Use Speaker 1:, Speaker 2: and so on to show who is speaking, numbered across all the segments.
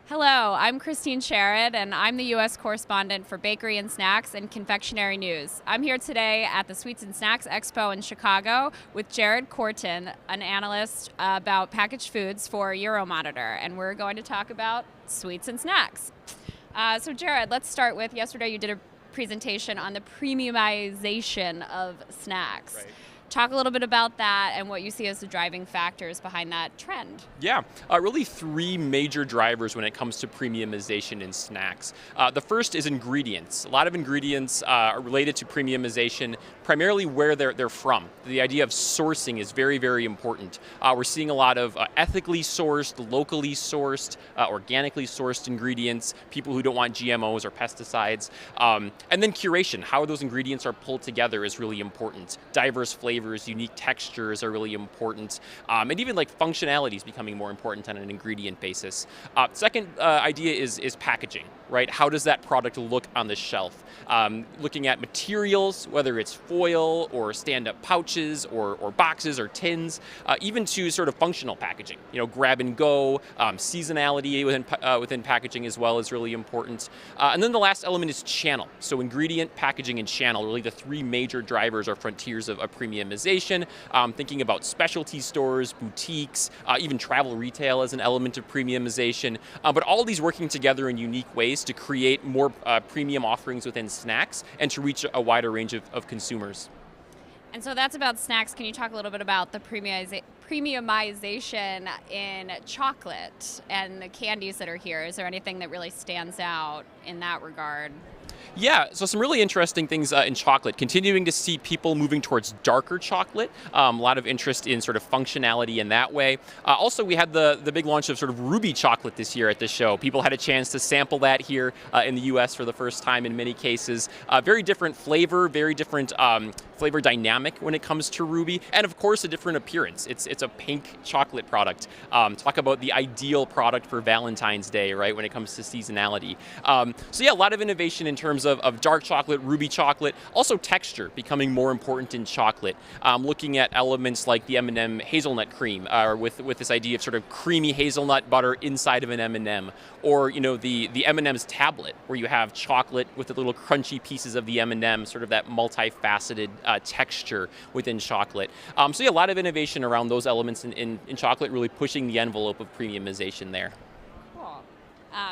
Speaker 1: Hello, I'm Kristine Sherred, and I'm the U.S. correspondent for Bakery and Snacks and Confectionery News. I'm here today at the Sweets and Snacks Expo in Chicago with Jared Koerten, an analyst about packaged foods for Euromonitor, and we're going to talk about sweets and snacks. So Jared, let's start with, yesterday you did a presentation on the premiumization of snacks.
Speaker 2: Right.
Speaker 1: Talk a little bit about that and what you see as the driving factors behind that trend.
Speaker 2: Yeah, really three major drivers when it comes to premiumization in snacks. The first is ingredients. A lot of ingredients are related to premiumization, primarily where they're from. The idea of sourcing is very, very important. We're seeing a lot of ethically sourced, locally sourced, organically sourced ingredients, people who don't want GMOs or pesticides. And then curation, how those ingredients are pulled together is really important. Diverse flavors, unique textures are really important, and even like functionality is becoming more important on an ingredient basis. Second idea is packaging, right? How does that product look on the shelf? Looking at materials, whether it's foil or stand-up pouches or boxes or tins, even to sort of functional packaging. You know, grab and go, seasonality within packaging as well is really important. And then the last element is channel. So ingredient, packaging, and channel, really the three major drivers or frontiers of premiumization. Thinking about specialty stores, boutiques, even travel retail as an element of premiumization, but all these working together in unique ways to create more premium offerings within snacks and to reach a wider range of consumers.
Speaker 1: And so that's about snacks. Can you talk a little bit about the premiumization in chocolate and the candies that are here? Is there anything that really stands out in that regard?
Speaker 2: Yeah, so some really interesting things in chocolate. Continuing to see people moving towards darker chocolate. A lot of interest in sort of functionality in that way. Also, we had the big launch of sort of ruby chocolate this year at the show. People had a chance to sample that here in the U.S. for the first time in many cases. Very different flavor, very different flavor dynamic when it comes to ruby, and of course a different appearance. It's a pink chocolate product. Talk about the ideal product for Valentine's Day, right, when it comes to seasonality. So yeah, a lot of innovation in terms of dark chocolate, ruby chocolate, also texture becoming more important in chocolate. Looking at elements like the M&M hazelnut cream, with this idea of sort of creamy hazelnut butter inside of an M&M, or you know the M&M's tablet, where you have chocolate with the little crunchy pieces of the M&M, sort of that multifaceted texture within chocolate. So yeah, a lot of innovation around those elements in chocolate, really pushing the envelope of premiumization there.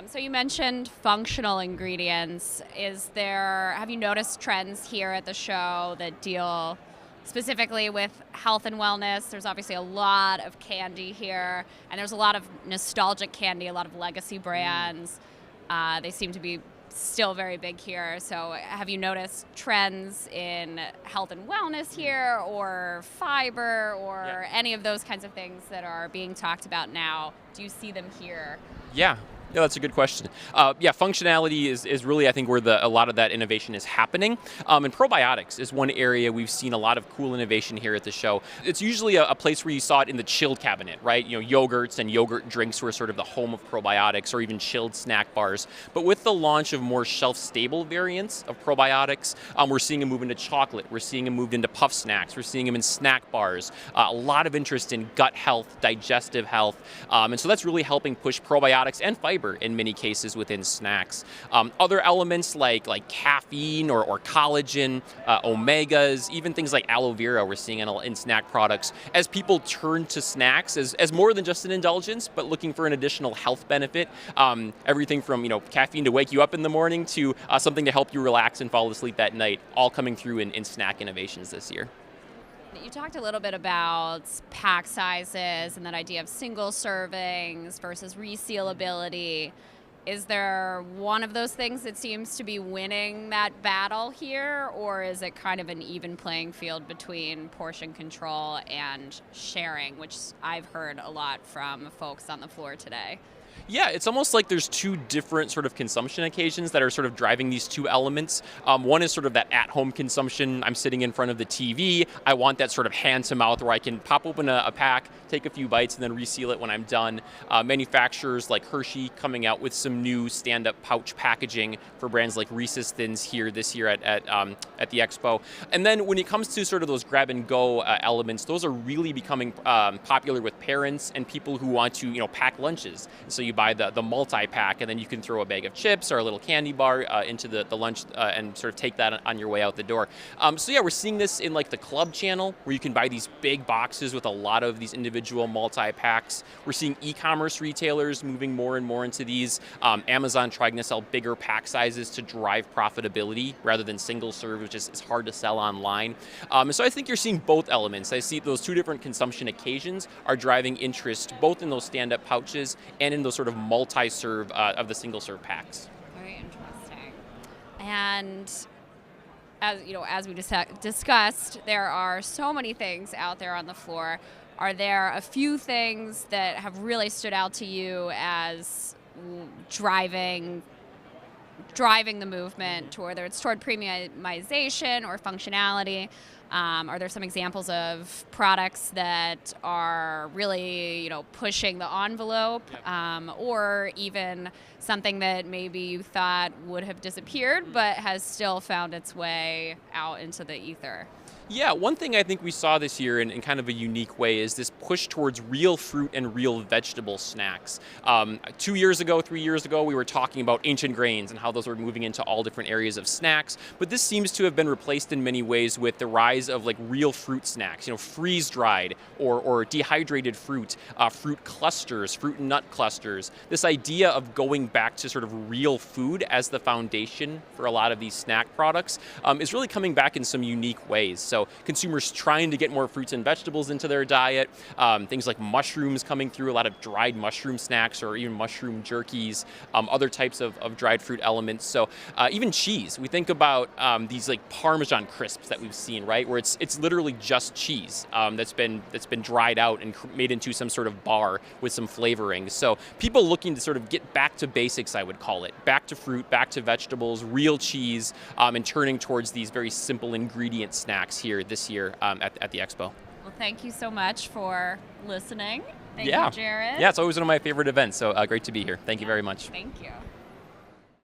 Speaker 1: So you mentioned functional ingredients. Have you noticed trends here at the show that deal specifically with health and wellness? There's obviously a lot of candy here, and there's a lot of nostalgic candy, a lot of legacy brands. They seem to be still very big here. So have you noticed trends in health and wellness here, or fiber, or any of those kinds of things that are being talked about now? Do you see them here?
Speaker 2: Yeah, that's a good question. Functionality is really, I think, where a lot of that innovation is happening. And probiotics is one area we've seen a lot of cool innovation here at the show. It's usually a place where you saw it in the chilled cabinet, right? You know, yogurts and yogurt drinks were sort of the home of probiotics, or even chilled snack bars. But with the launch of more shelf-stable variants of probiotics, we're seeing a move into chocolate. We're seeing a move into puff snacks. We're seeing them in snack bars. A lot of interest in gut health, digestive health. And so that's really helping push probiotics and fiber in many cases within snacks. Other elements like caffeine or collagen, omegas, even things like aloe vera we're seeing in snack products, as people turn to snacks as more than just an indulgence, but looking for an additional health benefit. Everything from caffeine to wake you up in the morning to something to help you relax and fall asleep at night, all coming through in snack innovations this year.
Speaker 1: You talked a little bit about pack sizes and that idea of single servings versus resealability. Is there one of those things that seems to be winning that battle here, or is it kind of an even playing field between portion control and sharing, which I've heard a lot from folks on the floor today?
Speaker 2: Yeah, it's almost like there's two different sort of consumption occasions that are sort of driving these two elements. One is sort of that at-home consumption. I'm sitting in front of the TV. I want that sort of hand-to-mouth where I can pop open a pack, take a few bites, and then reseal it when I'm done. Manufacturers like Hershey coming out with some new stand-up pouch packaging for brands like Reese's Thins here this year at the Expo. And then when it comes to sort of those grab-and-go elements, those are really becoming popular with parents and people who want to pack lunches. So you buy the multi-pack, and then you can throw a bag of chips or a little candy bar into the lunch and sort of take that on your way out the door. So yeah, we're seeing this in like the club channel, where you can buy these big boxes with a lot of these individual multi-packs. We're seeing e-commerce retailers moving more and more into these. Amazon trying to sell bigger pack sizes to drive profitability rather than single serve, which is hard to sell online. And so I think you're seeing both elements. I see those two different consumption occasions are driving interest both in those stand-up pouches and in those sort of multi-serve of the single-serve packs.
Speaker 1: Very interesting. And as we discussed, there are so many things out there on the floor. Are there a few things that have really stood out to you as driving the movement, whether it's toward premiumization or functionality? Are there some examples of products that are really, pushing the envelope, or even something that maybe you thought would have disappeared but has still found its way out into the ether?
Speaker 2: Yeah, one thing I think we saw this year in kind of a unique way is this push towards real fruit and real vegetable snacks. 2 years ago, 3 years ago, we were talking about ancient grains and how those were moving into all different areas of snacks, but this seems to have been replaced in many ways with the rise of like real fruit snacks, freeze-dried or dehydrated fruit, fruit clusters, fruit and nut clusters. This idea of going back to sort of real food as the foundation for a lot of these snack products is really coming back in some unique ways. So consumers trying to get more fruits and vegetables into their diet, things like mushrooms coming through, a lot of dried mushroom snacks or even mushroom jerkies, other types of dried fruit elements. So even cheese, we think about these like Parmesan crisps that we've seen, right, where it's literally just cheese that's been dried out and made into some sort of bar with some flavoring. So people looking to sort of get back to basics, I would call it, back to fruit, back to vegetables, real cheese, and turning towards these very simple ingredient snacks here this year at the Expo.
Speaker 1: Well, thank you so much for listening. Thank
Speaker 2: you,
Speaker 1: Jared.
Speaker 2: Yeah, it's always one of my favorite events, so great to be here. Thank you very much.
Speaker 1: Thank you.